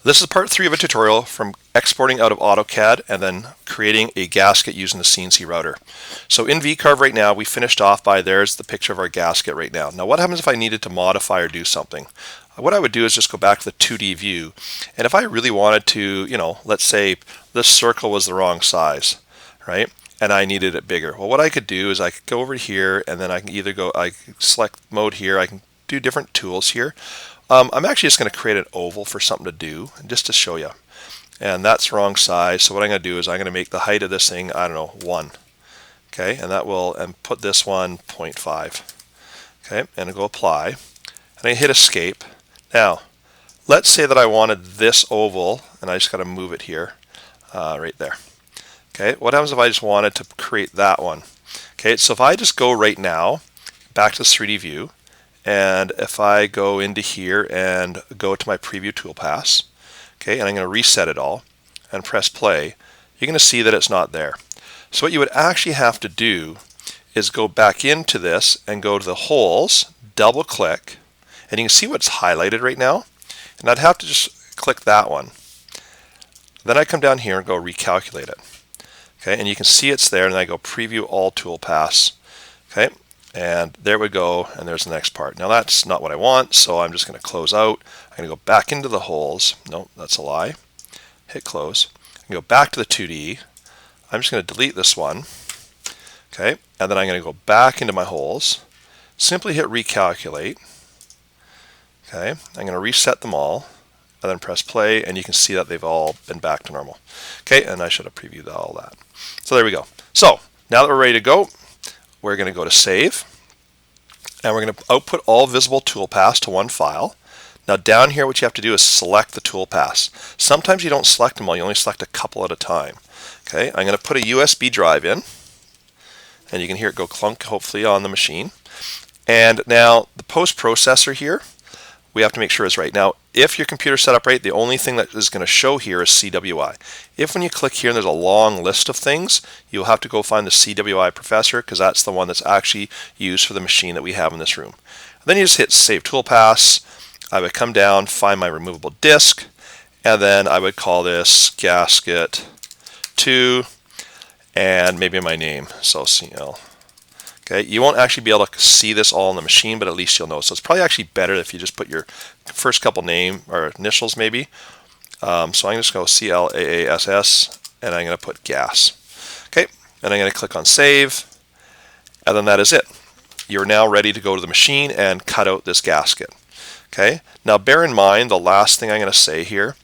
This is part 3 of a tutorial from exporting out of AutoCAD and then creating a gasket using the CNC router. So in VCarve right now, we finished off by, there's the picture of our gasket right now. Now what happens if I needed to modify or do something? What I would do is just go back to the 2D view, and if I really wanted to, let's say this circle was the wrong size, right? And I needed it bigger. Well, what I could do is I could go over here, and then I can either I can select mode here, I can do different tools here. I'm actually just going to create an oval for something to do, just to show you. And that's the wrong size, so what I'm going to do is I'm going to make the height of this thing, I don't know, 1. Okay, and that will, and put this one 0.5. Okay, and I'll go apply, and I hit escape. Now, let's say that I wanted this oval, and I just got to move it here, right there. Okay, what happens if I just wanted to create that one? Okay, so if I just go right now, back to the 3D view, and if I go into here and go to my preview toolpaths, okay, and I'm going to reset it all and press play, you're going to see that it's not there. So what you would actually have to do is go back into this and go to the holes, double click, and you can see what's highlighted right now, and I'd have to just click that one. Then I come down here and go recalculate it. Okay, and you can see it's there, and I go preview all toolpaths. Okay, and there we go, and there's the next part. Now that's not what I want, so I'm just going to close out. I'm going to go back into the holes. No, that's a lie. Hit close. I can go back to the 2D. I'm just going to delete this one. Okay, and then I'm going to go back into my holes. Simply hit recalculate. Okay, I'm going to reset them all, and then press play, and you can see that they've all been back to normal. Okay, and I should have previewed all that. So there we go. So now that we're ready to go, we're going to go to save, and we're going to output all visible toolpaths to one file. Now down here, what you have to do is select the toolpaths. Sometimes you don't select them all, you only select a couple at a time. Okay, I'm going to put a USB drive in, and you can hear it go clunk, hopefully, on the machine. And now the post processor here, we have to make sure is right. Now, if your computer's set up right, the only thing that is going to show here is CWI. If when you click here and there's a long list of things, you'll have to go find the CWI professor, because that's the one that's actually used for the machine that we have in this room. And then you just hit Save Toolpaths. I would come down, find my removable disk, and then I would call this Gasket 2, and maybe my name, so CL. Okay, you won't actually be able to see this all on the machine, but at least you'll know. So it's probably actually better if you just put your first couple name or initials maybe. So I'm just going to go CLAASS, and I'm going to put gas. Okay, and I'm going to click on save, and then that is it. You're now ready to go to the machine and cut out this gasket. Okay, now bear in mind the last thing I'm going to say here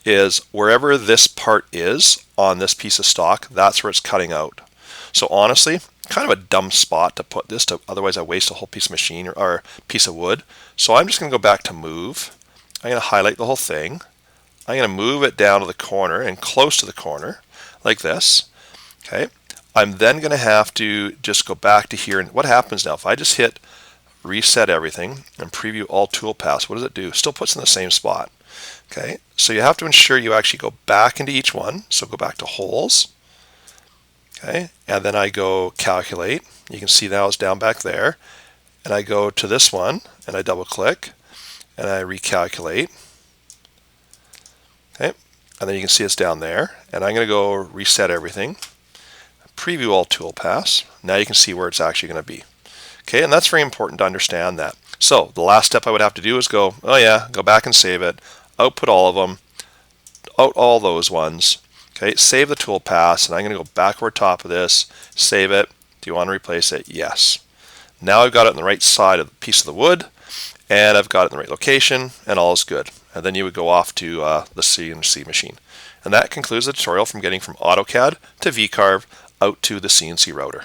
is wherever this part is on this piece of stock, that's where it's cutting out. So honestly, kind of a dumb spot to put this, otherwise I waste a whole piece of machine or piece of wood. So I'm just going to go back to move. I'm going to highlight the whole thing. I'm going to move it down to the corner and close to the corner like this. Okay, I'm then going to have to just go back to here, and what happens now if I just hit reset everything and preview all toolpaths, what does it do? Still puts in the same spot. Okay, so you have to ensure you actually go back into each one. So go back to holes. Okay, and then I go calculate. You can see now it's down back there. And I go to this one, and I double click, and I recalculate. Okay, and then you can see it's down there. And I'm going to go reset everything. Preview all toolpaths. Now you can see where it's actually going to be. Okay, and that's very important to understand that. So the last step I would have to do is go back and save it, output all of them, out all those ones. Okay, save the toolpaths, and I'm going to go back over top of this, save it. Do you want to replace it? Yes. Now I've got it on the right side of the piece of the wood, and I've got it in the right location, and all is good. And then you would go off to the CNC machine. And that concludes the tutorial from getting from AutoCAD to VCarve out to the CNC router.